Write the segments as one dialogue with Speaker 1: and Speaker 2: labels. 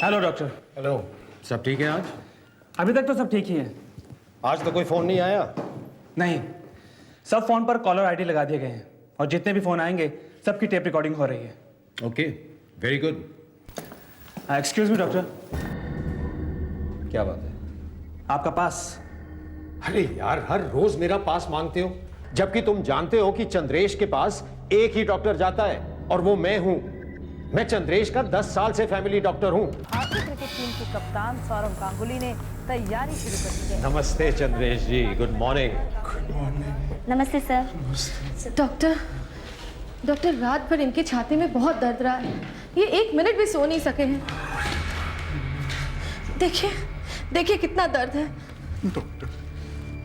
Speaker 1: Hello doctor.
Speaker 2: Hello. सब ठीक है आज?
Speaker 1: अभी तक तो सब ठीक ही है।
Speaker 2: आज तो कोई फोन नहीं आया?
Speaker 1: नहीं, सब फोन पर कॉलर आईडी लगा दिए गए हैं और जितने भी फोन आएंगे सबकी टेप रिकॉर्डिंग हो रही है।
Speaker 2: Okay, very good.
Speaker 1: Excuse me doctor,
Speaker 2: क्या बात है?
Speaker 1: आपका पास।
Speaker 2: अरे यार, हर रोज मेरा पास मांगते हो, जबकि तुम जानते हो कि चंद्रेश के पास एक ही डॉक्टर जाता है और वो मैं हूं। मैं चंद्रेश का 10 साल से फैमिली डॉक्टर हूं।
Speaker 3: भारतीय क्रिकेट टीम के कप्तान सौरव गांगुली ने तैयारी शुरू कर दी है।
Speaker 2: नमस्ते चंद्रेश जी, गुड मॉर्निंग।
Speaker 4: नमस्ते सर।
Speaker 5: डॉक्टर रात भर इनके छाती में बहुत दर्द रहा है, ये 1 मिनट भी सो नहीं सके हैं। देखिए देखिए कितना दर्द है।
Speaker 6: डॉक्टर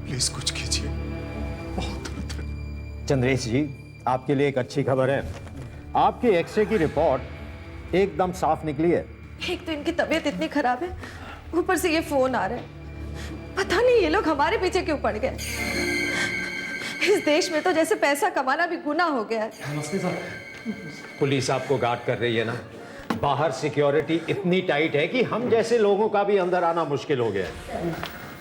Speaker 6: प्लीज कुछ कीजिए, बहुत दर्द है।
Speaker 2: चंद्रेश जी, आपके लिए एक अच्छी खबर है। आपके एक्सरे की रिपोर्ट एकदम साफ निकली है।
Speaker 5: एक तो इनकी तबीयत इतनी खराब है, ऊपर से ये फोन आ रहा है। पता नहीं ये लोग हमारे पीछे क्यों पड़ गए। इस देश में तो जैसे पैसा कमाना भी गुनाह हो गया है।
Speaker 1: नमस्ते सर।
Speaker 2: पुलिस आपको गार्ड कर रही है ना? बाहर सिक्योरिटी इतनी टाइट है कि हम जैसे लोगों का भी अंदर आना मुश्किल हो गया है।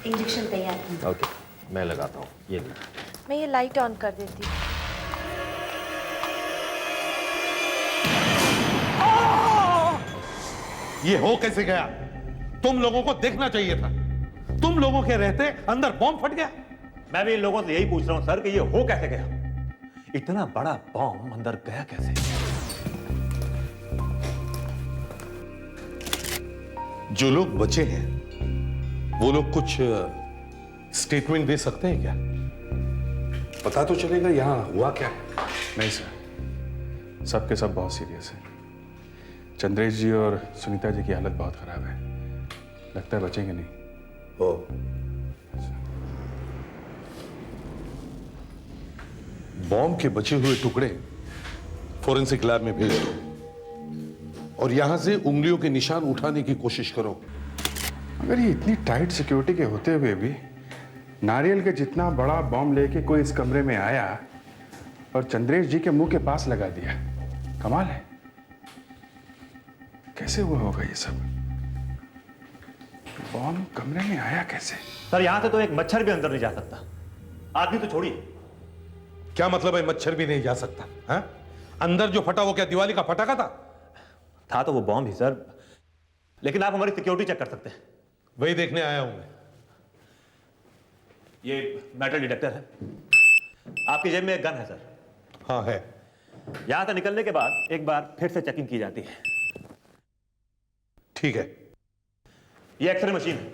Speaker 4: इंजेक्शन तैयार है।
Speaker 2: ओके, मैं लगाता हूँ। ये लीजिए।
Speaker 3: मैं ये लाइट ऑन कर देती हूँ।
Speaker 7: ये हो कैसे गया? तुम लोगों को देखना चाहिए था। तुम लोगों के रहते अंदर बॉम्ब फट गया।
Speaker 8: मैं भी इन लोगों से यही पूछ रहा हूं सर कि ये हो कैसे गया? इतना बड़ा बॉम्ब अंदर गया कैसे?
Speaker 7: जो लोग बचे हैं वो लोग कुछ स्टेटमेंट दे सकते हैं क्या? पता तो चलेगा यहां हुआ क्या है।
Speaker 6: नहीं सर, सबके सब बहुत सीरियस है। चंद्रेश जी और सुनीता जी की हालत बहुत खराब है, लगता है बचेंगे नहीं।
Speaker 7: ओ, बॉम्ब के बचे हुए टुकड़े फोरेंसिक लैब में भेज दो और यहां से उंगलियों के निशान उठाने की कोशिश करो।
Speaker 6: अगर ये इतनी टाइट सिक्योरिटी के होते हुए भी नारियल के जितना बड़ा बॉम्ब लेके कोई इस कमरे में आया और चंद्रेश जी के मुंह के पास लगा दिया, कमाल है। कैसे हुआ होगा ये सब? बॉम्ब कमरे में आया कैसे?
Speaker 8: सर यहां से तो एक मच्छर भी अंदर नहीं जा सकता, आदमी तो छोड़िए।
Speaker 7: क्या मतलब है मच्छर भी नहीं जा सकता? हाँ? अंदर जो फटा वो क्या दिवाली का फटाका
Speaker 8: था तो वो बॉम्ब ही सर, लेकिन आप हमारी सिक्योरिटी चेक कर सकते हैं।
Speaker 7: वही देखने आया हूं मैं।
Speaker 8: ये मेटल डिटेक्टर है, आपकी जेब में एक गन है सर।
Speaker 7: हाँ है।
Speaker 8: यहां से निकलने के बाद एक बार फिर से चेकिंग की जाती है।
Speaker 7: ठीक है।
Speaker 8: ये एक्सरे मशीन है,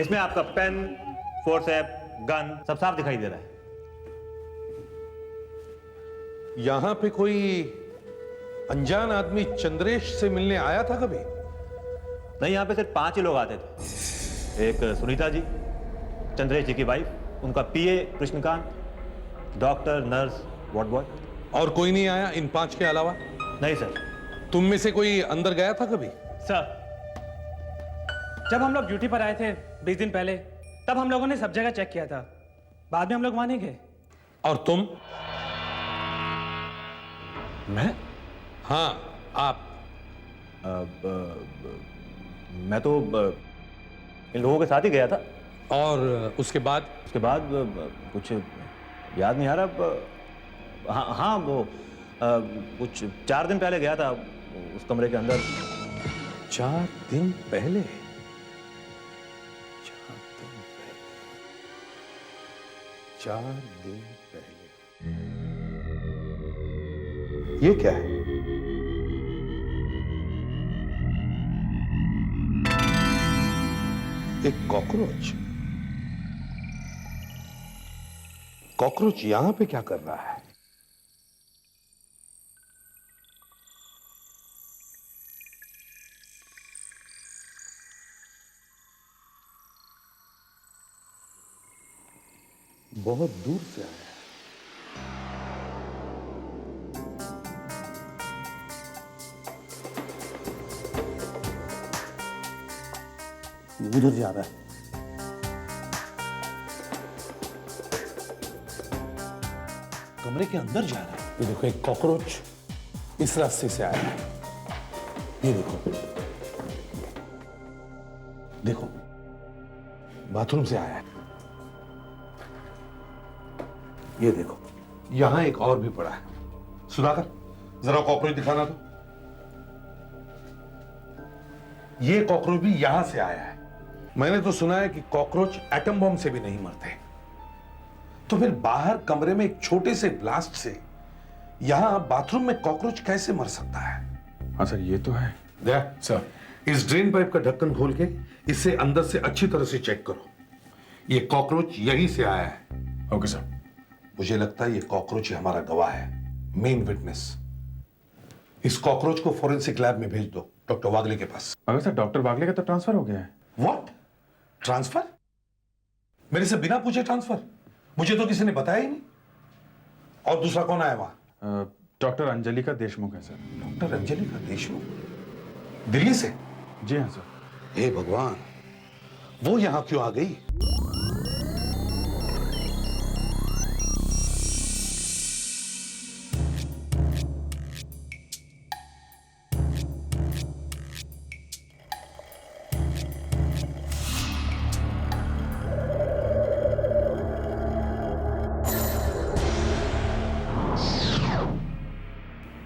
Speaker 8: इसमें आपका पेन, फोर्सेप, गन सब साफ दिखाई दे रहा है।
Speaker 7: यहां पे कोई अनजान आदमी चंद्रेश से मिलने आया था कभी?
Speaker 8: नहीं, यहां पे सिर्फ 5 ही लोग आते थे। एक सुनीता जी, चंद्रेश जी की वाइफ, उनका PA Krishnakant, doctor, nurse, ward boy.
Speaker 7: और कोई नहीं आया इन 5 के अलावा?
Speaker 8: नहीं सर।
Speaker 7: तुम में से कोई अंदर गया था कभी?
Speaker 1: सर, जब हम लोग ड्यूटी पर आए थे 20 दिन पहले, तब हम लोगों ने सब जगह चेक किया था। बाद में हम लोग वहां नहीं गए।
Speaker 7: और तुम?
Speaker 8: मैं?
Speaker 7: हाँ, आप।
Speaker 8: मैं तो इन लोगों के साथ ही गया था।
Speaker 7: और उसके बाद?
Speaker 8: उसके बाद कुछ याद नहीं आ रहा। हाँ हाँ, वो कुछ 4 दिन पहले गया था उस कमरे के अंदर।
Speaker 7: 4 दिन पहले? 4 दिन पहले। ये क्या है? एक कॉकरोच। कॉकरोच यहां पे क्या कर रहा है? बहुत दूर से आया है।
Speaker 8: उधर जा रहा है।
Speaker 7: कमरे के अंदर जा रहा है। ये देखो, एक कॉकरोच इस रास्ते से आया है। ये देखो, देखो, बाथरूम से आया है। ये देखो, यहां एक और भी पड़ा है। सुधाकर, जरा कॉकरोच दिखाना तो। ये कॉकरोच भी यहां से आया है। मैंने तो सुना है कि कॉकरोच एटम बॉम्ब से भी नहीं मरते। तो फिर बाहर कमरे में एक छोटे से ब्लास्ट से यहां बाथरूम में कॉकरोच कैसे मर सकता है?
Speaker 6: हाँ सर, ये तो है।
Speaker 7: दया सर, इस ड्रेन पाइप का ढक्कन खोल के इसे अंदर से अच्छी तरह से चेक करो। ये कॉकरोच यहीं से आया है।
Speaker 6: Okay sir.
Speaker 7: मुझे लगता है ये कॉकरोच ही हमारा गवाह है, मेन विटनेस। इस कॉकरोच को फोरेंसिक लैब में भेज दो, डॉक्टर वागले के पास।
Speaker 6: मगर सर, डॉक्टर वागले का तो ट्रांसफर हो गया है।
Speaker 7: व्हाट? ट्रांसफर? मेरे से बिना पूछे ट्रांसफर? मुझे तो किसी ने बताया ही नहीं। और दूसरा कौन आया वहां?
Speaker 6: डॉक्टर अंजलिका देशमुख है सर।
Speaker 7: डॉक्टर अंजलिका देशमुख? दिल्ली से?
Speaker 6: जी हाँ सर।
Speaker 7: हे भगवान, वो यहां क्यों आ गई?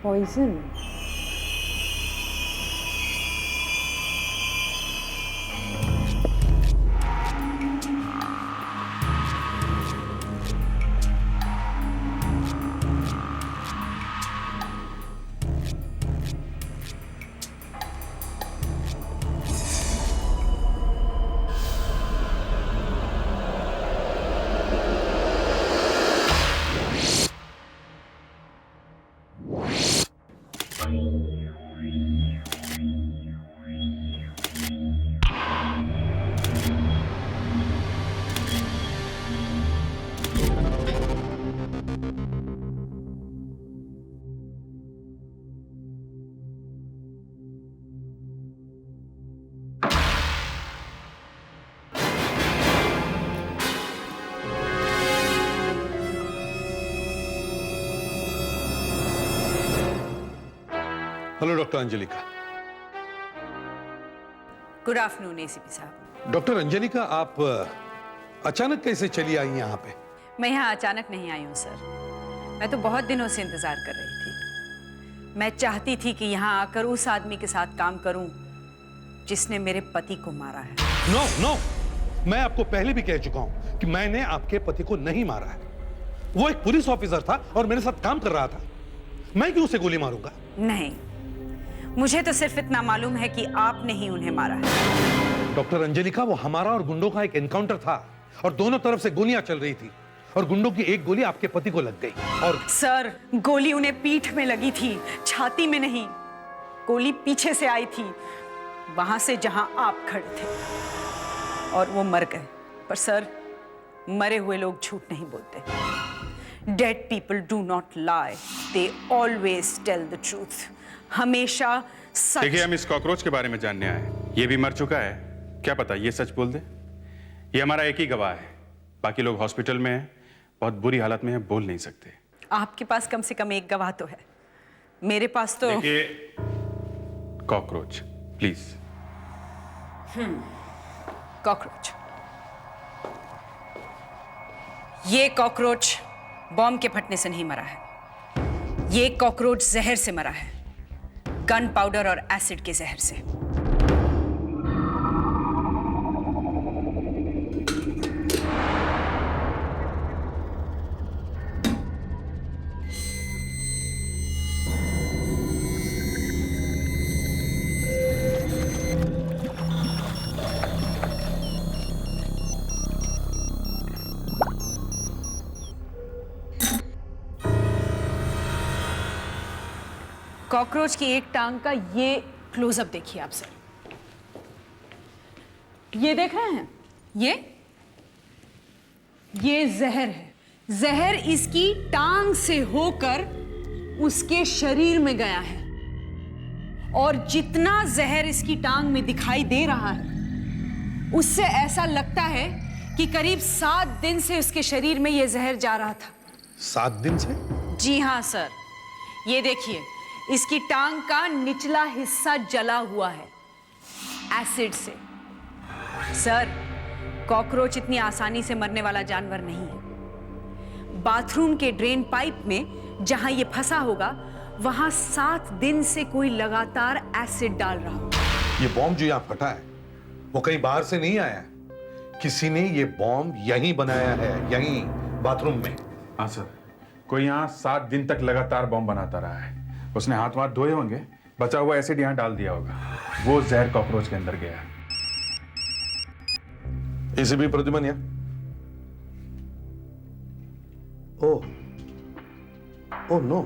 Speaker 3: Poison.
Speaker 7: Hello doctor Anjalika.
Speaker 9: Good afternoon ACP साहब।
Speaker 7: डॉक्टर अंजलिका, आप अचानक कैसे चली आई यहाँ पे?
Speaker 9: मैं यहाँ अचानक नहीं आई हूँ सर। मैं तो बहुत दिनों से इंतजार कर रही थी। मैं चाहती थी कि यहाँ आकर उस आदमी के साथ काम करूं जिसने मेरे पति को मारा है।
Speaker 7: नो नो, मैं आपको पहले भी कह चुका हूं कि मैंने आपके पति को नहीं मारा है। वो एक पुलिस ऑफिसर था और मेरे साथ काम कर रहा था। मैं क्यों उसे गोली मारूंगा?
Speaker 9: नहीं, मुझे तो सिर्फ इतना मालूम है कि आपने ही उन्हें मारा है।
Speaker 7: डॉक्टर अंजलिका, वो हमारा और गुंडों का एक एनकाउंटर था और दोनों तरफ से गोलियां चल रही थी और गुंडों की एक गोली आपके पति को लग गई। और
Speaker 9: सर, गोली उन्हें पीठ में लगी थी, छाती में नहीं। गोली पीछे से आई थी, वहां से जहां आप खड़े थे, और वो मर गए। पर सर, मरे हुए लोग झूठ नहीं बोलते। Dead people do not lie, they always tell the truth. हमेशा सच।
Speaker 6: देखिए, हम इस कॉकरोच के बारे में जानने आए। ये भी मर चुका है, क्या पता ये सच बोल दे। ये हमारा एक ही गवाह है, बाकी लोग हॉस्पिटल में हैं, बहुत बुरी हालत में हैं, बोल नहीं सकते।
Speaker 9: आपके पास कम से कम एक गवाह तो है, मेरे पास तो।
Speaker 6: देखिए, कॉकरोच प्लीज।
Speaker 9: कॉकरोच। ये कॉकरोच बॉम्ब के फटने से नहीं मरा है। ये कॉकरोच जहर से मरा है, गन पाउडर और एसिड के जहर से। कॉकरोच की एक टांग का ये क्लोजअप देखिए आप सर। ये देख रहे हैं? ये जहर है। जहर इसकी टांग से होकर उसके शरीर में गया है, और जितना जहर इसकी टांग में दिखाई दे रहा है, उससे ऐसा लगता है कि करीब 7 दिन से उसके शरीर में यह जहर जा रहा था।
Speaker 7: 7 दिन से?
Speaker 9: जी हाँ सर, ये देखिए, इसकी टांग का निचला हिस्सा जला हुआ है एसिड से। सर, कॉकरोच इतनी आसानी से मरने वाला जानवर नहीं है। बाथरूम के ड्रेन पाइप में जहां ये फंसा होगा, वहां 7 दिन से कोई लगातार एसिड डाल रहा होगा।
Speaker 7: ये बॉम्ब जो यहाँ फटा है वो कहीं बाहर से नहीं आया है। किसी ने ये बॉम्ब यहीं बनाया है, यहीं बाथरूम में।
Speaker 6: हाँ सर, कोई यहाँ 7 दिन तक लगातार बॉम्ब बनाता रहा है। उसने हाथ वाथ धोए होंगे, बचा हुआ एसिड यहाँ डाल दिया होगा, वो जहर कॉकरोच के अंदर गया।
Speaker 7: एसीपी प्रद्युमन या? ओह नो,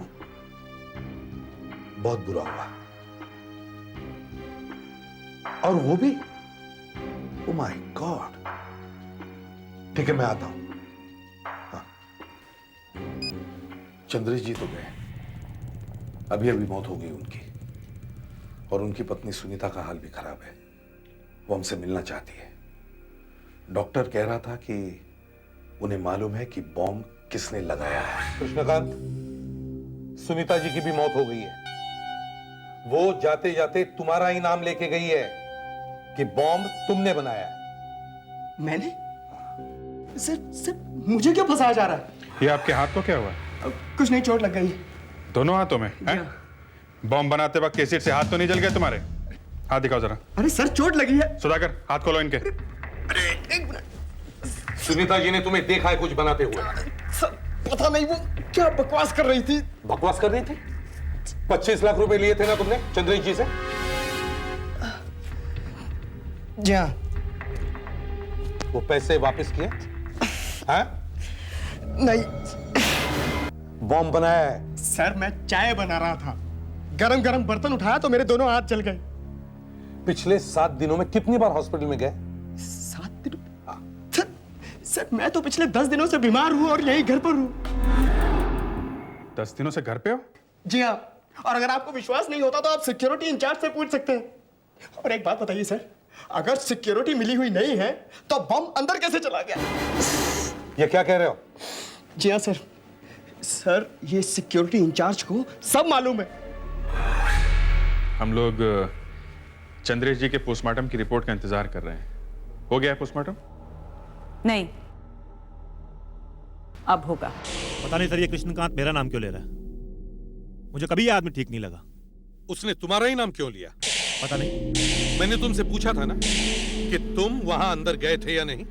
Speaker 7: बहुत बुरा हुआ। और वो भी, ओह माय गॉड। ठीक है, मैं आता हूं। हाँ। चंद्रेश जी तो गए, अभी अभी मौत हो गई उनकी। और उनकी पत्नी सुनीता का हाल भी खराब है, वो हमसे मिलना चाहती है। डॉक्टर कह रहा था कि उन्हें मालूम है कि बॉम्ब किसने लगाया है। कृष्णकांत, सुनीता जी की भी मौत हो गई है। वो जाते जाते तुम्हारा ही नाम लेके गई है कि बॉम्ब तुमने बनाया है।
Speaker 10: मैंने? सर मुझे क्यों फंसाया जा रहा है?
Speaker 6: ये आपके हाथ को क्या हुआ?
Speaker 10: कुछ नहीं, चोट लग गई।
Speaker 6: दोनों हाथों में? बॉम्ब बनाते वक्त एसिड से हाथ तो नहीं जल गए तुम्हारे? हाथ दिखाओ जरा।
Speaker 10: अरे सर, चोट लगी है।
Speaker 6: सुधाकर, हाथ खोलो इनके।
Speaker 10: अरे एक मिनट।
Speaker 7: सुनीता जी ने तुम्हें देखा है कुछ बनाते हुए?
Speaker 10: सर पता नहीं वो क्या बकवास कर रही थी।
Speaker 7: बकवास कर रही थी? 25 लाख रुपए लिए थे ना तुमने चंद्रेश जी से?
Speaker 10: जी हाँ।
Speaker 7: वो पैसे वापस किए? हाँ?
Speaker 10: नहीं
Speaker 7: बॉम्ब बनाया है।
Speaker 10: सर, मैं चाय बना रहा था, गरम गरम बर्तन उठाया तो मेरे दोनों हाथ जल गए।
Speaker 7: पिछले 7 दिनों में कितनी बार हॉस्पिटल में गए?
Speaker 10: 7 दिन? सर मैं तो पिछले 10 दिनों से बीमार हूँ और यही घर पर हूँ।
Speaker 6: 10 दिनों से घर पे हो?
Speaker 10: जी हाँ, और अगर आपको विश्वास नहीं होता तो आप सिक्योरिटी इंचार्ज से पूछ सकते हैं। और एक बात बताइए सर, अगर सिक्योरिटी मिली हुई नहीं है तो बम अंदर कैसे चला गया?
Speaker 7: ये क्या कह रहे हो?
Speaker 10: जी हाँ सर, ये सिक्योरिटी इंचार्ज को सब मालूम है।
Speaker 6: हम लोग चंद्रेश जी के पोस्टमार्टम की रिपोर्ट का इंतजार कर रहे हैं। हो गया है पोस्टमार्टम?
Speaker 9: नहीं, अब होगा।
Speaker 8: पता नहीं सर, ये कृष्णकांत मेरा नाम क्यों ले रहा है? मुझे कभी ये आदमी ठीक नहीं लगा।
Speaker 7: उसने तुम्हारा ही नाम क्यों लिया?
Speaker 8: पता नहीं।
Speaker 7: मैंने तुमसे पूछा था ना कि तुम वहां अंदर गए थे या नहीं,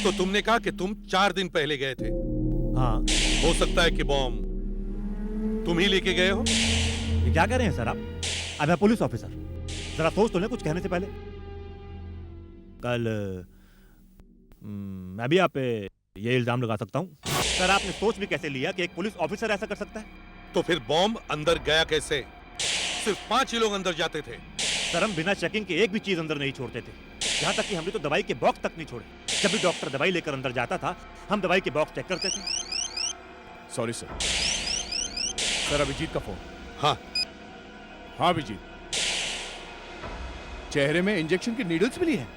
Speaker 7: तो तुमने कहा कि तुम 4 दिन पहले गए थे।
Speaker 8: हाँ।
Speaker 7: हो सकता है कि बॉम्ब तुम ही लेके गए हो।
Speaker 8: ये क्या कह रहे हैं सर आप? अब मैं पुलिस ऑफिसर, जरा सोच तो लें कुछ कहने से पहले। कल मैं भी आप पे ये इल्जाम लगा सकता हूँ। सर आपने सोच भी कैसे लिया कि एक पुलिस ऑफिसर ऐसा कर सकता है?
Speaker 7: तो फिर बॉम्ब अंदर गया कैसे? सिर्फ 5 ही लोग अंदर जाते थे।
Speaker 8: सर हम बिना चेकिंग के एक भी चीज अंदर नहीं छोड़ते थे। यहाँ तक कि हमने तो दवाई के बॉक्स तक नहीं छोड़े। जब भी डॉक्टर दवाई लेकर अंदर जाता था, हम दवाई के बॉक्स चेक करते थे।
Speaker 11: सॉरी सर, अभिजीत का फोन।
Speaker 7: हाँ
Speaker 11: अभिजीत, चेहरे में इंजेक्शन की नीडल्स मिली है।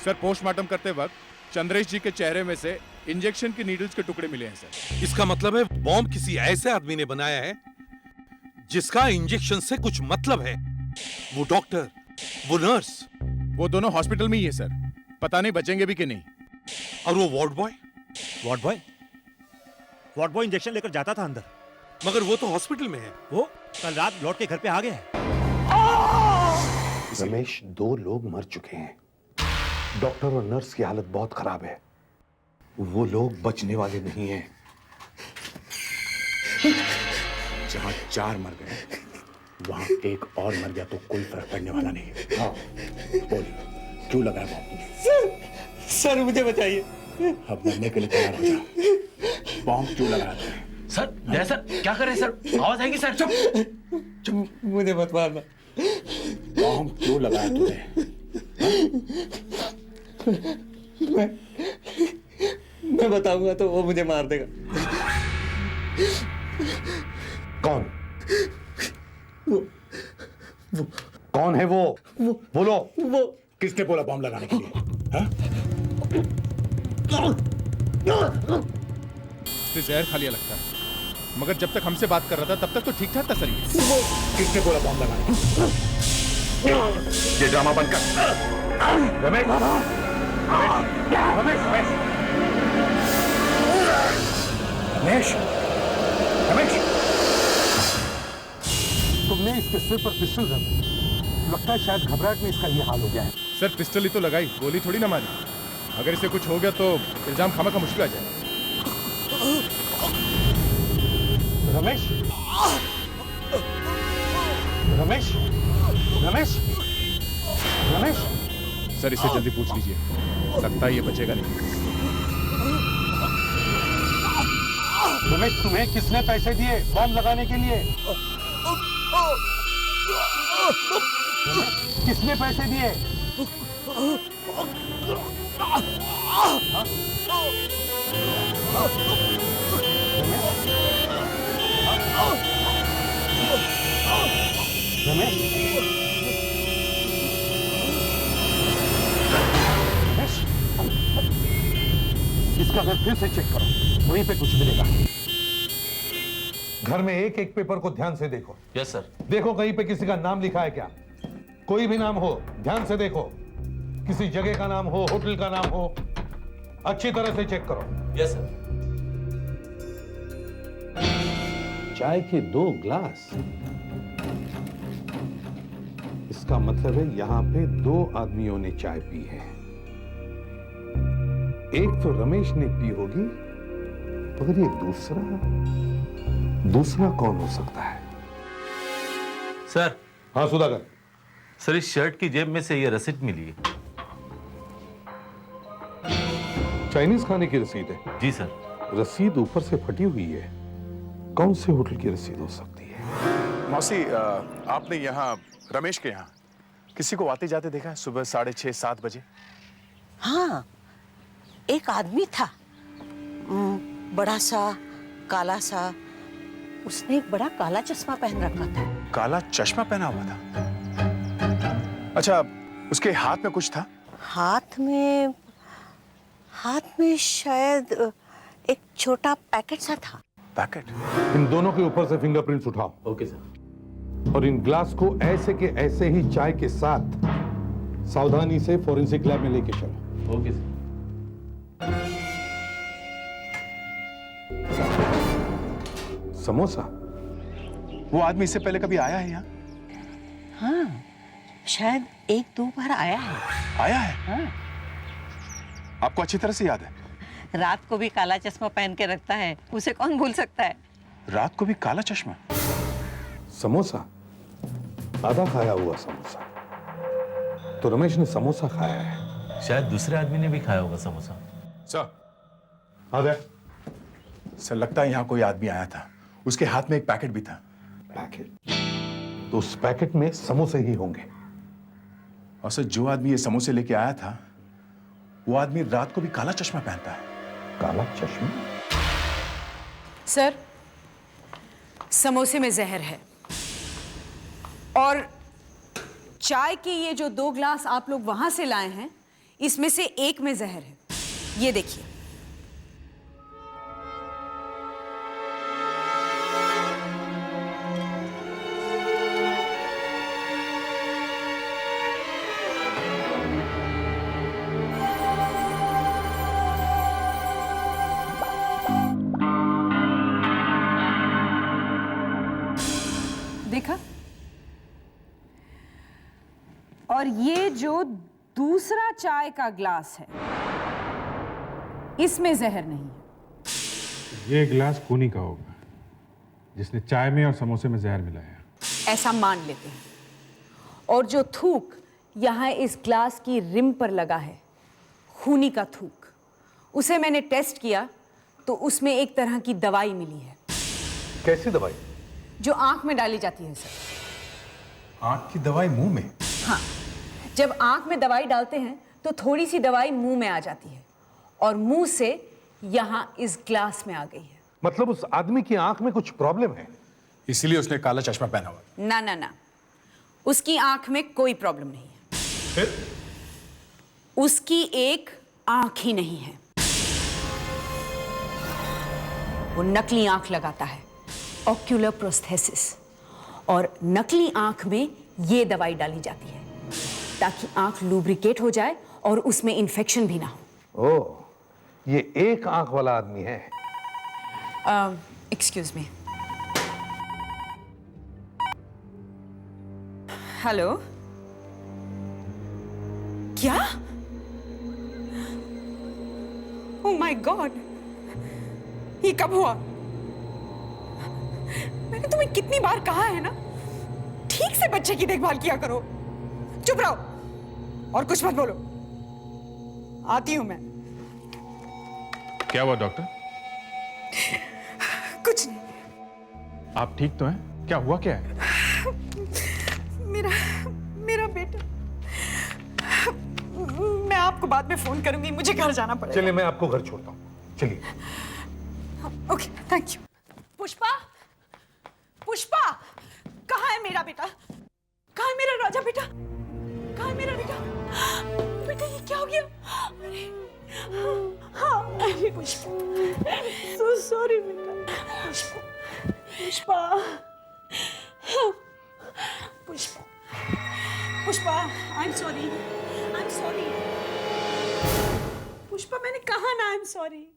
Speaker 11: सर पोस्टमार्टम करते वक्त चंद्रेश जी के चेहरे में से इंजेक्शन की नीडल्स के टुकड़े मिले हैं सर।
Speaker 7: इसका मतलब है बॉम्ब किसी ऐसे आदमी ने बनाया है जिसका इंजेक्शन से कुछ मतलब है। वो डॉक्टर, वो नर्स,
Speaker 11: वो दोनों हॉस्पिटल में ही है सर। पता नहीं बचेंगे भी कि नहीं।
Speaker 7: और वो ward boy?
Speaker 8: Ward boy injection लेकर जाता था अंदर।
Speaker 7: मगर वो तो हॉस्पिटल में है।
Speaker 8: वो कल रात लौट के घर पे आ गया है।
Speaker 7: रमेश, 2 लोग मर चुके हैं। डॉक्टर और नर्स की हालत बहुत खराब है। वो लोग बचने वाले नहीं हैं।
Speaker 11: जहां 4 मर गए वहां एक और मर गया तो कोई फर्क पड़ने वाला नहीं है। हाँ बोल, क्यों लगाया बॉम्ब?
Speaker 10: सर मुझे बताइए।
Speaker 11: अब मरने के लिए तैयार हो जा। बॉम्ब क्यों लगाया तुमने?
Speaker 10: सर सर क्या कर रहे हैं सर? आवाज आएगी सर। चुप, मुझे मत मारना।
Speaker 11: बॉम्ब क्यों लगाया तुमने?
Speaker 10: मैं बताऊंगा तो वो मुझे मार देगा।
Speaker 7: कौन? वो कौन है वो बोलो।
Speaker 10: वो
Speaker 11: किसने बोला बॉम्ब लगाने के लिए? हाँ? जहर खा लिया लगता है, मगर जब तक हमसे बात कर रहा था तब तक तो ठीक ठाक था सर। ये किसने बोला बॉम्ब लगाने? ये ड्रामा बंद कर।
Speaker 6: रमेश रमेश रमेश रमेश
Speaker 11: तुमने इसके सिर पर पिस्टल रख दी। लगता है शायद घबराहट में इसका ये हाल हो गया है।
Speaker 6: सर पिस्टल ही तो लगाई, गोली थोड़ी ना मारी। अगर इसे कुछ हो गया तो इल्जाम खामा का मुश्किल आ जाए।
Speaker 11: रमेश रमेश रमेश रमेश
Speaker 6: सर इसे जल्दी पूछ लीजिए, लगता है ये बचेगा नहीं।
Speaker 11: रमेश तुम्हें किसने पैसे दिए बॉम्ब लगाने के लिए? किसने पैसे दिए? रमेश इसका घर फिर से चेक करो, वहीं पे कुछ मिलेगा।
Speaker 7: घर में एक एक पेपर को ध्यान से देखो।
Speaker 8: Yes sir.
Speaker 7: देखो कहीं पे किसी का नाम लिखा है क्या? कोई भी नाम हो ध्यान से देखो, किसी जगह का नाम हो, होटल का नाम हो, अच्छी तरह से चेक करो।
Speaker 8: Yes sir.
Speaker 7: चाय के 2 ग्लास, इसका मतलब है यहां पे 2 आदमियों ने चाय पी है। एक तो रमेश ने पी होगी, मगर ये दूसरा कौन हो सकता है?
Speaker 8: सर।
Speaker 7: हाँ सुधाकर।
Speaker 8: सर इस शर्ट की जेब में से ये रसीद मिली है।
Speaker 7: चाइनीज खाने की रसीद है?
Speaker 8: जी सर।
Speaker 7: रसीद ऊपर से फटी हुई है, कौन से होटल की रसीद हो सकती है?
Speaker 6: मौसी आपने यहाँ रमेश के यहाँ किसी को आते जाते देखा है सुबह 6:30-7 बजे?
Speaker 12: हाँ, एक आदमी था, बड़ा सा काला सा, उसने एक बड़ा काला चश्मा पहन रखा था।
Speaker 6: काला चश्मा पहना हुआ था? अच्छा, उसके हाथ में कुछ था?
Speaker 12: हाथ में शायद एक छोटा पैकेट सा था।
Speaker 6: पैकेट?
Speaker 7: इन दोनों के ऊपर से फिंगरप्रिंट्स उठाओ।
Speaker 8: Okay sir.
Speaker 7: और इन ग्लास को ऐसे के ऐसे ही चाय के साथ सावधानी से फॉरेंसिक लैब में लेके चलो।
Speaker 8: Okay sir.
Speaker 7: समोसा?
Speaker 6: वो आदमी इससे पहले कभी आया है यहाँ?
Speaker 12: हाँ, शायद 1-2 बार आया है।
Speaker 6: आया है?
Speaker 12: हाँ।
Speaker 6: आपको अच्छी तरह से याद है?
Speaker 12: रात को भी काला चश्मा पहन के रखता है, उसे कौन भूल सकता है?
Speaker 6: रात को भी काला चश्मा?
Speaker 7: समोसा, आधा खाया हुआ समोसा। तो रमेश ने समोसा खाया है,
Speaker 8: शायद दूसरे आदमी ने भी खाया होगा समोसा।
Speaker 6: सर।
Speaker 7: आ गए।
Speaker 6: सर लगता है यहाँ कोई आदमी आया था, उसके हाथ में एक पैकेट भी था।
Speaker 7: पैकेट? तो उस पैकेट में समोसे ही होंगे।
Speaker 6: और सर जो आदमी ये समोसे लेके आया था, वो आदमी रात को भी काला चश्मा पहनता है।
Speaker 7: काला चश्मा?
Speaker 9: सर, समोसे में जहर है और चाय के ये जो 2 ग्लास आप लोग वहां से लाए हैं, इसमें से एक में जहर है। ये देखिए। देखा? और ये जो दूसरा चाय का ग्लास है, इसमें जहर नहीं है।
Speaker 6: ये गिलास खूनी का होगा, जिसने चाय में और समोसे में जहर मिलाया।
Speaker 9: ऐसा मान लेते हैं। और जो थूक यहाँ इस ग्लास की रिम पर लगा है, खूनी का थूक, उसे मैंने टेस्ट किया तो उसमें एक तरह की दवाई मिली है।
Speaker 7: कैसी दवाई?
Speaker 9: जो आंख में डाली जाती है सर।
Speaker 6: आंख की दवाई मुंह में?
Speaker 9: हाँ, जब आंख में दवाई डालते हैं तो थोड़ी सी दवाई मुंह में आ जाती है और मुंह से यहाँ इस ग्लास में आ गई है।
Speaker 7: मतलब उस आदमी की आंख में कुछ प्रॉब्लम है,
Speaker 6: इसीलिए उसने काला चश्मा पहना हुआ।
Speaker 9: ना ना ना, उसकी आंख में कोई प्रॉब्लम नहीं है।
Speaker 6: फिर?
Speaker 9: उसकी एक आंख ही नहीं है, वो नकली आंख लगाता है, ऑक्यूलर प्रोस्थेसिस, और नकली आंख में ये दवाई डाली जाती है। ताकि आंख लुब्रिकेट हो जाए और उसमें इन्फेक्शन भी ना हो।
Speaker 7: ओह, ये एक आंख वाला आदमी है।
Speaker 9: Excuse me. हेलो, क्या? ओह माय गॉड, ये कब हुआ? मैंने तुम्हें कितनी बार कहा है ना, ठीक से बच्चे की देखभाल किया करो। चुप रहो और कुछ मत बोलो। आती हूं मैं।
Speaker 6: क्या हुआ डॉक्टर?
Speaker 9: कुछ नहीं।
Speaker 6: आप ठीक तो हैं? क्या हुआ क्या है?
Speaker 9: मेरा बेटा। मैं आपको बाद में फोन करूंगी, मुझे घर जाना पड़ेगा।
Speaker 7: चलिए मैं आपको घर छोड़ता हूँ, चलिए।
Speaker 9: Okay, thank you. Pushpa, Pushpa, कहाँ है मेरा बेटा? कहाँ है मेरा राजा बेटा? कहाँ है मेरा बेटा? बेटा ये क्या हो गया? अरे हाँ, अरे पुष्पा, सो सॉरी बेटा। Pushpa, Pushpa, Pushpa, Pushpa, I am sorry, I am sorry. Pushpa, मैंने कहा ना आई एम सॉरी।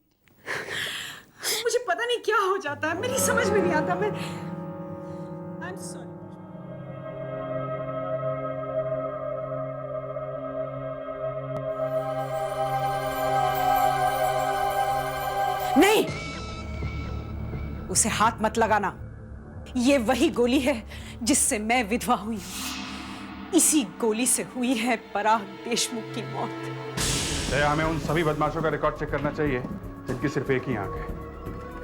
Speaker 9: मुझे पता नहीं क्या हो जाता है, मेरी समझ में नहीं आता। मैं आई एम सॉरी। नहीं, उसे हाथ मत लगाना। ये वही गोली है जिससे मैं विधवा हुई हूं। इसी गोली से हुई है पराग देशमुख की मौत।
Speaker 6: हमें उन सभी बदमाशों का रिकॉर्ड चेक करना चाहिए जिनकी सिर्फ एक ही आंख है।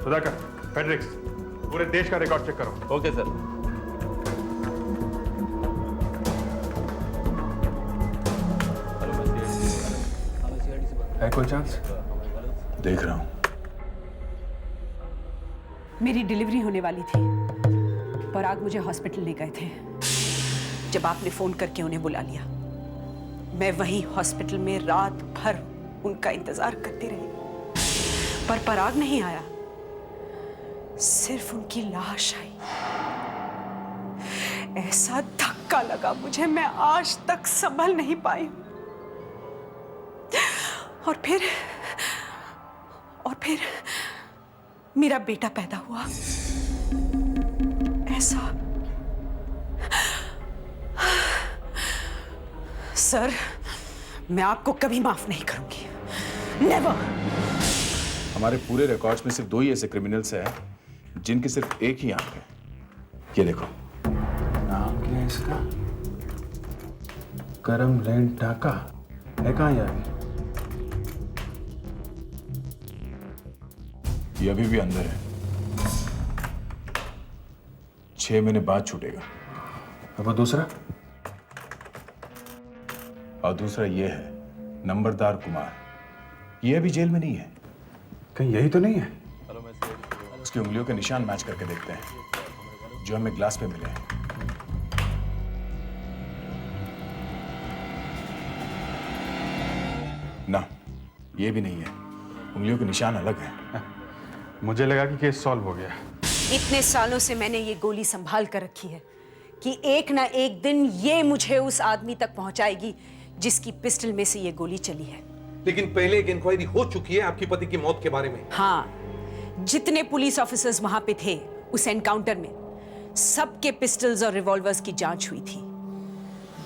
Speaker 6: सुधाकर, फेडरिक्स, पूरे देश का रिकॉर्ड चेक करो।
Speaker 8: Okay sir.
Speaker 6: है कोई चांस?
Speaker 11: देख रहा हूं।
Speaker 9: मेरी डिलीवरी होने वाली थी। पराग मुझे हॉस्पिटल ले गए थे। जब आपने फोन करके उन्हें बुला लिया, मैं वहीं हॉस्पिटल में रात भर उनका इंतजार करती रही, पर पराग नहीं आया। सिर्फ उनकी लाश आई। ऐसा धक्का लगा मुझे, मैं आज तक संभल नहीं पाई। और फिर मेरा बेटा पैदा हुआ। ऐसा सर, मैं आपको कभी माफ नहीं करूंगी। नेवर।
Speaker 11: हमारे पूरे रिकॉर्ड्स में सिर्फ 2 ही ऐसे क्रिमिनल्स हैं जिनकी सिर्फ एक ही आंख है। ये देखो।
Speaker 6: नाम क्या है इसका? करम लैंड टाका है। कहाँ यार?
Speaker 11: ये अभी भी अंदर है। 6 महीने बाद छूटेगा।
Speaker 6: अब वो दूसरा?
Speaker 11: और दूसरा ये है नंबरदार कुमार। ये अभी जेल में नहीं है।
Speaker 6: कहीं यही तो नहीं है?
Speaker 11: उसकी उंगलियों के निशान मैच करके देखते हैं जो हमें ग्लास पे मिले हैं। ना, ये भी नहीं है। उंगलियों के निशान अलग हैं।
Speaker 6: मुझे लगा कि केस सॉल्व हो गया।
Speaker 9: इतने सालों से मैंने ये गोली संभाल कर रखी है कि एक ना एक दिन ये मुझे उस आदमी तक पहुंचाएगी जिसकी पिस्टल में से ये गोली चली है।
Speaker 7: लेकिन पहले एक इंक्वायरी हो चुकी है आपकी पति की मौत के बारे में।
Speaker 9: हाँ, जितने पुलिस ऑफिसर्स वहां पे थे उस एनकाउंटर में, सबके पिस्टल्स और रिवॉल्वर्स की जांच हुई थी।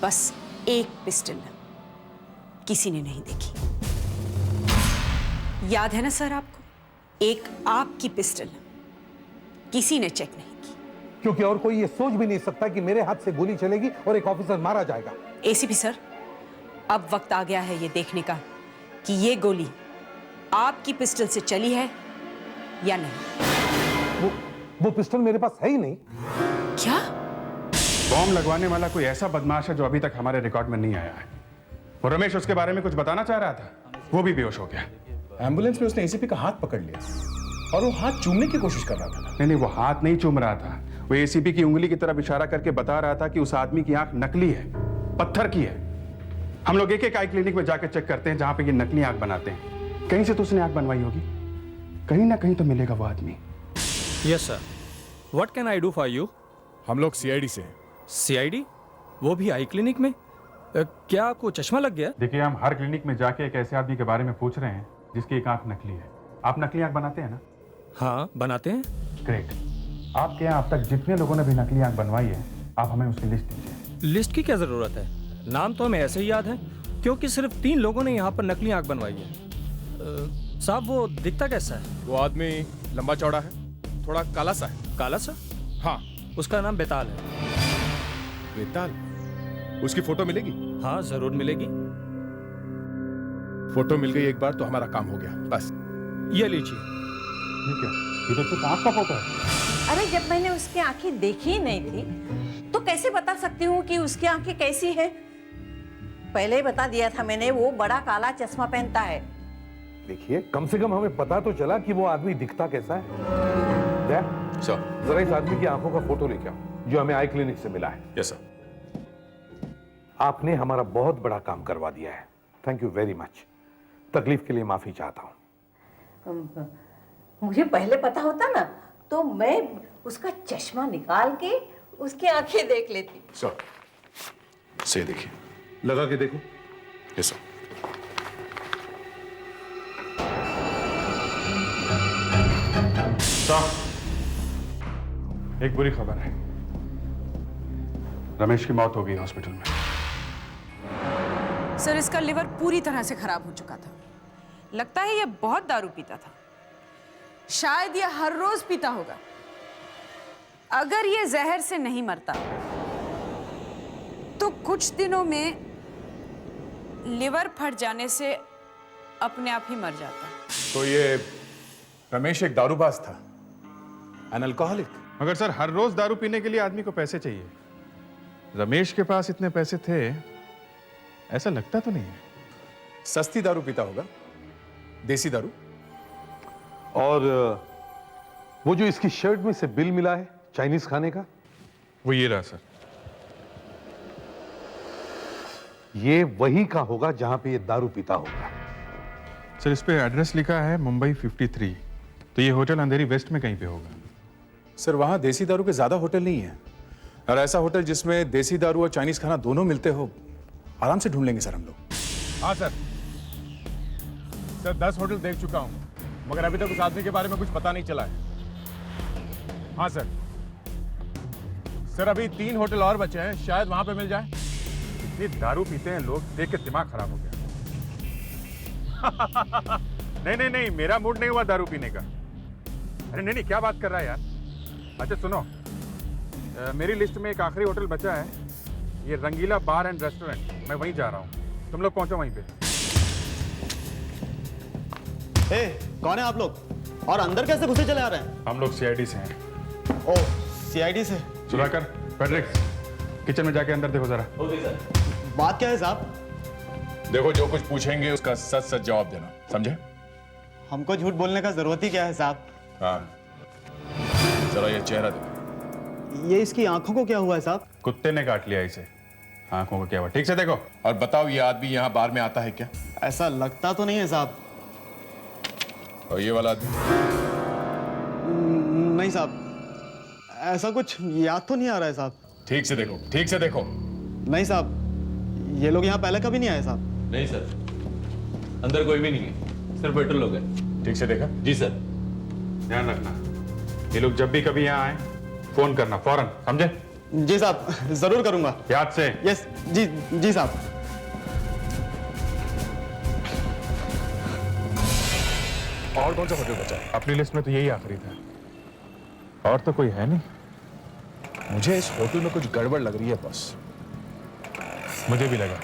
Speaker 9: बस एक पिस्टल किसी ने नहीं देखी। याद है ना सर आपको? एक आपकी पिस्टल किसी ने चेक नहीं की।
Speaker 7: क्योंकि और कोई ये सोच भी नहीं सकता कि मेरे हाथ से गोली चलेगी और एक ऑफिसर मारा जाएगा।
Speaker 9: एसीपी सर, अब वक्त आ गया है ये देखने का कि ये गोली आपकी पिस्टल से चली है या नहीं।
Speaker 7: वो पिस्टल मेरे पास है ही नहीं।
Speaker 9: क्या?
Speaker 6: बॉम्ब लगवाने वाला कोई ऐसा बदमाश है जो अभी तक हमारे रिकॉर्ड में नहीं आया है। वो रमेश उसके बारे में कुछ बताना चाह रहा था, वो भी बेहोश हो गया।
Speaker 11: एम्बुलेंस में उसने एसीपी का हाथ पकड़ लिया और वो हाथ चूमने की कोशिश कर रहा था।
Speaker 6: नहीं, वो हाथ नहीं चूम रहा था। वो एसीपी की उंगली की तरफ इशारा करके बता रहा था कि उस आदमी की आंख नकली है, पत्थर की है। हम लोग एक आई क्लिनिक में जाकर चेक करते हैं जहां पे ये नकली आंख बनाते हैं। कहीं से तो उसने आंख बनवाई होगी, कहीं ना कहीं तो मिलेगा वो आदमी।
Speaker 13: Yes sir, what can I do for you?
Speaker 11: हम लोग सीआईडी से हैं।
Speaker 13: सीआईडी? वो भी आई क्लिनिक में? क्या आपको चश्मा लग गया?
Speaker 6: देखिए, हम हर क्लिनिक में जाके एक ऐसे आदमी के बारे में पूछ रहे हैं जिसकी एक आंख नकली है। आप नकली आंख बनाते हैं ना?
Speaker 13: हाँ, बनाते हैं।
Speaker 6: ग्रेट। आपके यहाँ अब तक जितने लोगों ने भी नकली आंख बनवाई है, आप हमें उसकी लिस्ट दीजिए।
Speaker 13: लिस्ट की क्या जरूरत है? नाम तो हमें ऐसे ही याद है, क्योंकि सिर्फ 3 लोगों ने यहाँ पर नकली आंख बनवाई है। साहब, वो दिखता कैसा है?
Speaker 11: वो आदमी लंबा चौड़ा है, थोड़ा काला सा है।
Speaker 13: काला सा?
Speaker 11: हाँ।
Speaker 13: उसका नाम बेताल है।
Speaker 11: बेताल? उसकी फोटो मिलेगी?
Speaker 13: हाँ, जरूर मिलेगी।
Speaker 11: फोटो मिल गई एक बार तो हमारा काम हो गया, बस।
Speaker 13: ये लीजिए।
Speaker 6: ठीक है, ये तो सिर्फ आंख का फोटो है।
Speaker 12: अरे जब मैंने उसकी आंखें देखी ही नहीं थी तो कैसे बता सकती हूँ कि उसकी आंखें कैसी है? पहले ही बता दिया था मैंने, वो बड़ा काला चश्मा पहनता है।
Speaker 7: देखिए, कम से कम हमें पता तो चला कि वो आदमी दिखता कैसा है।
Speaker 11: सर,
Speaker 7: जरा इस आदमी की आंखों का फोटो लेके आओ जो हमें आई क्लिनिक से मिला है।
Speaker 11: Yes sir.
Speaker 7: आपने हमारा बहुत बड़ा काम करवा दिया है। Thank you very much. तकलीफ के लिए माफी चाहता हूं।
Speaker 12: मुझे पहले पता होता ना तो मैं उसका चश्मा निकाल के उसकी आंखें देख लेती।
Speaker 11: सर, से देखिए,
Speaker 7: लगा के देखो।
Speaker 11: Yes sir.
Speaker 6: एक बुरी खबर है, रमेश की मौत हो गई हॉस्पिटल में।
Speaker 9: सर, इसका लिवर पूरी तरह से खराब हो चुका था। लगता है ये बहुत दारू पीता था। शायद ये हर रोज पीता होगा। अगर ये जहर से नहीं मरता तो कुछ दिनों में लिवर फट जाने से अपने आप ही मर जाता।
Speaker 11: तो ये रमेश एक दारूबाज था, एन अल्कोहलिक।
Speaker 6: मगर सर, हर रोज दारू पीने के लिए आदमी को पैसे चाहिए। रमेश के पास इतने पैसे थे ऐसा लगता तो नहीं है।
Speaker 11: सस्ती दारू पीता होगा, देसी दारू।
Speaker 7: और वो जो इसकी शर्ट में से बिल मिला है चाइनीज खाने का,
Speaker 6: वो ये रहा सर।
Speaker 7: ये वही का होगा जहां पे ये दारू पीता होगा।
Speaker 6: सर, इस पे एड्रेस लिखा है मुंबई 53, तो ये होटल अंधेरी वेस्ट में कहीं पे होगा।
Speaker 11: सर, वहां देसी दारू के ज्यादा होटल नहीं है, और ऐसा होटल जिसमें देसी दारू और चाइनीज खाना दोनों मिलते हो आराम से ढूंढ लेंगे सर हम लोग।
Speaker 14: हाँ सर। सर, 10 होटल देख चुका हूं, मगर अभी तक उस आदमी के बारे में कुछ पता नहीं चला है। हाँ सर। सर, अभी 3 होटल और बचे हैं, शायद वहां पे मिल जाए।
Speaker 6: इतनी दारू पीते हैं लोग, देख के दिमाग खराब हो गया। नहीं, मेरा मूड नहीं हुआ दारू पीने का। अरे नहीं, क्या बात कर रहा है यार। अच्छा सुनो, मेरी लिस्ट में एक आखिरी होटल बचा है, ये रंगीला बार एंड रेस्टोरेंट। मैं वहीं जा रहा हूँ, तुम लोग पहुंचो वहीं पे।
Speaker 10: कौन है आप लोग और अंदर कैसे घुसे चले आ रहे हैं?
Speaker 6: हम लोग सीआईडी से हैं।
Speaker 10: ओह, सीआईडी से।
Speaker 6: सुधाकर, फेडरिक्स, किचन में जाके अंदर देखो जरा।
Speaker 10: बात क्या है साहब?
Speaker 11: देखो, जो कुछ पूछेंगे उसका सच सच जवाब देना, समझे?
Speaker 10: हमको झूठ बोलने का जरूरत ही क्या है साहब?
Speaker 11: हाँ, जरा ये चेहरा देखो।
Speaker 10: ये इसकी आंखों को क्या हुआ है साहब?
Speaker 6: कुत्ते ने काट लिया इसे। आंखों को क्या हुआ, ठीक से देखो।
Speaker 11: और बताओ, ये आदमी यहाँ बार में आता है क्या?
Speaker 10: ऐसा लगता तो नहीं है साहब।
Speaker 11: और ये वाला आदमी?
Speaker 10: नहीं साहब, ऐसा कुछ याद तो नहीं आ रहा है साहब।
Speaker 11: ठीक से देखो, ठीक से देखो।
Speaker 10: नहीं साहब, ये लोग यहाँ पहले कभी नहीं आए साहब।
Speaker 15: नहीं सर, अंदर कोई भी नहीं है, सिर्फ वेटर लोग हैं।
Speaker 11: ठीक से देखा?
Speaker 15: जी सर।
Speaker 6: ध्यान रखना, ये लोग जब भी कभी यहाँ आए फोन करना फौरन, समझे?
Speaker 10: जी साहब, जरूर करूंगा।
Speaker 6: याद से।
Speaker 10: यस, जी साहब।
Speaker 11: और कौन सा होटल बचा है?
Speaker 6: अपनी लिस्ट में तो यही आखिरी था, और तो कोई है नहीं।
Speaker 11: मुझे इस होटल में कुछ गड़बड़ लग रही है बॉस।
Speaker 6: मुझे भी लगा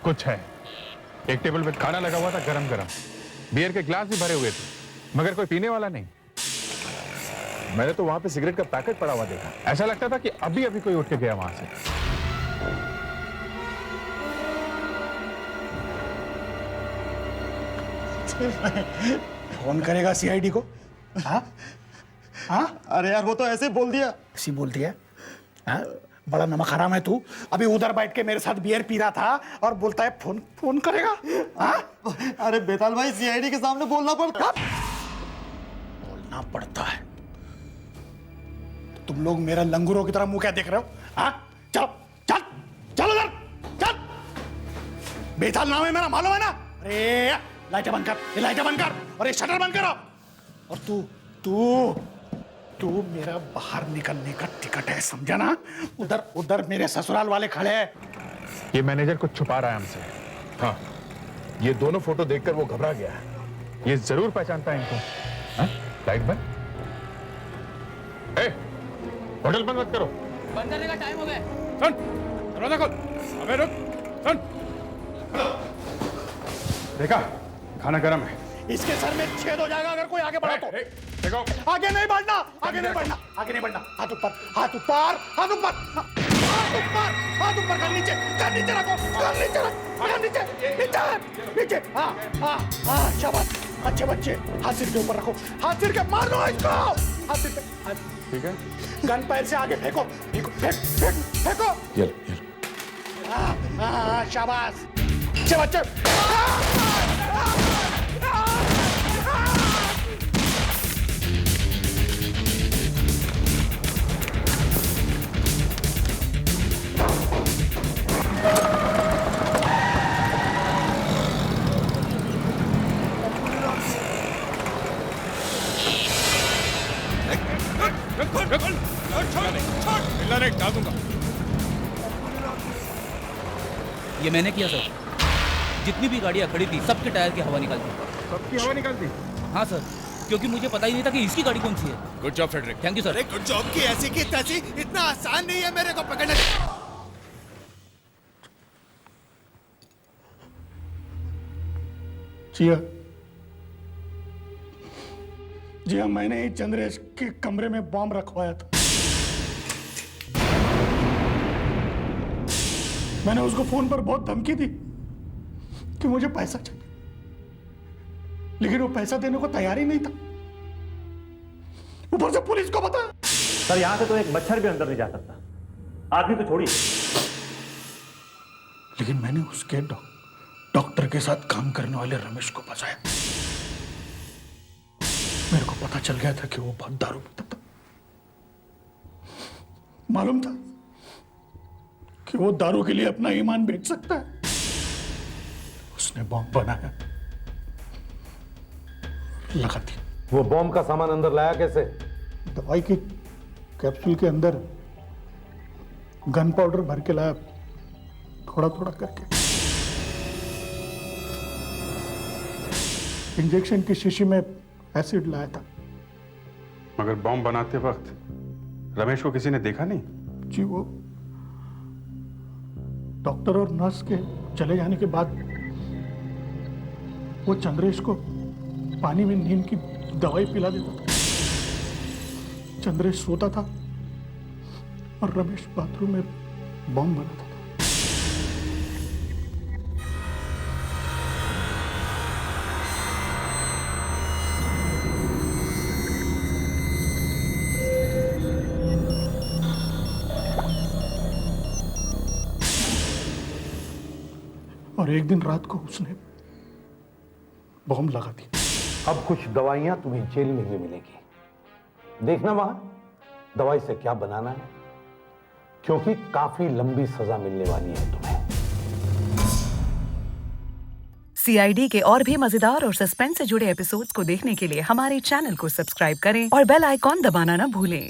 Speaker 6: कुछ है। एक टेबल पे खाना लगा हुआ था, गरम गरम, बियर के ग्लास भी भरे हुए थे, मगर कोई पीने वाला नहीं।
Speaker 11: मैंने तो वहां पे सिगरेट का पैकेट पड़ा हुआ देखा।
Speaker 6: ऐसा लगता था कि अभी अभी कोई उठ के गया वहां से।
Speaker 10: कौन करेगा सीआईडी को? हाँ? अरे यार, वो तो ऐसे बोल दिया।
Speaker 16: ऐसी बोल दिया? हाँ? बड़ा नमक हराम है तू। अभी उधर बैठ के मेरे साथ बियर पी रहा था और बोलता है फोन करेगा। हाँ?
Speaker 10: अरे बेताल भाई, सीआईडी के सामने बोलना पड़ता
Speaker 16: है। तुम लोग मेरा लंगूरों की तरह मुंह क्या देख रहे हो? हाँ? चलो चल चल उधर चल। बेताल नाम है मेरा, मालूम है ना? अरे लाइटें बंद कर, ये लाइटें बंद कर और ये शटर बंद करो। और तू तू तू मेरा बाहर निकलने का टिकट है, समझा ना? उधर उधर मेरे ससुराल वाले खड़े हैं।
Speaker 14: ये मैनेजर कुछ छुपा रहा है हमसे। हाँ, ये दोनों फोटो देखकर वो घबरा गया है। ये जरूर पहचानता है इनको। हाँ? लाइट बंद। ए, होटल बंद मत करो।
Speaker 13: बंद करने का टाइम हो गया।
Speaker 14: सुन, दरवाजा खोल। अबे रुक, सुन। देखा, खाना गर्म है।
Speaker 16: इसके सर में छेद हो जाएगा अगर कोई आगे बढ़ा तो।
Speaker 14: देखो,
Speaker 16: आगे नहीं बढ़ना, आगे नहीं बढ़ना, आगे नहीं बढ़ना। हाथ ऊपर, हाथ ऊपर, हाथ ऊपर, हाथ ऊपर, हाथ ऊपर कर नीचे रखो, कर नीचे रख, कर नीचे, नीचे, नीचे। हाँ, हाँ, हाँ, शाबाश, अच्छे बच्चे। हाथ सिर के ऊपर रखो, हाथ सिर के मार दो इसको। हाथ सिर पे,
Speaker 14: ठीक है।
Speaker 16: गन पैर से आगे फेंको, फेंको, फेंक, फेंक, फेंको।
Speaker 14: ये
Speaker 16: हाँ, हाँ, शाबाश, अच्छे बच्चे।
Speaker 13: ये मैंने किया सर। जितनी भी गाड़ियाँ खड़ी थी सबके टायर की हवा निकालती।
Speaker 14: सबकी हवा निकालती?
Speaker 13: हाँ सर, क्योंकि मुझे पता ही नहीं था कि इसकी गाड़ी कौन सी है।
Speaker 14: Good job Frederick.
Speaker 13: Thank you sir.
Speaker 10: Good job की ऐसी की तैसी, इतना आसान नहीं है मेरे को पकड़ना।
Speaker 16: जी हाँ, जी हाँ, मैंने ही चंद्रेश के कमरे में बॉम्ब रखवाया था। मैंने उसको फोन पर बहुत धमकी दी कि मुझे पैसा चाहिए, लेकिन वो पैसा देने को तैयार ही नहीं था। ऊपर से पुलिस को पता।
Speaker 8: सर, यहां से तो एक मच्छर भी अंदर नहीं जा सकता, आदमी तो छोड़िए।
Speaker 16: लेकिन मैंने उसके डॉक्टर के साथ काम करने वाले रमेश को बचाया। मेरे को पता चल गया था कि वो बहुत दारू पीता था। मालूम था कि वो दारू के लिए अपना ईमान बेच सकता है। उसने बॉम्ब बनाया, लगा दिया।
Speaker 2: वो बॉम्ब का सामान अंदर लाया कैसे?
Speaker 16: दवाई के कैप्सूल के अंदर गन पाउडर भर के लाया, थोड़ा थोड़ा करके। इंजेक्शन की शीशी में एसिड लाया था।
Speaker 6: मगर बॉम्ब बनाते वक्त रमेश को किसी ने देखा नहीं?
Speaker 16: जी, वो डॉक्टर और नर्स के चले जाने के बाद वो चंद्रेश को पानी में नींद की दवाई पिला देता था। चंद्रेश सोता था और रमेश बाथरूम में बॉम्ब बनाता था। और एक दिन रात को उसने बॉम्ब लगा दी।
Speaker 2: अब कुछ दवाइयां तुम्हें जेल में भी मिलेगी। देखना वहां दवाई से क्या बनाना है, क्योंकि काफी लंबी सजा मिलने वाली है तुम्हें।
Speaker 17: CID के और भी मजेदार और सस्पेंस से जुड़े एपिसोड्स को देखने के लिए हमारे चैनल को सब्सक्राइब करें और बेल आइकॉन दबाना ना भूलें।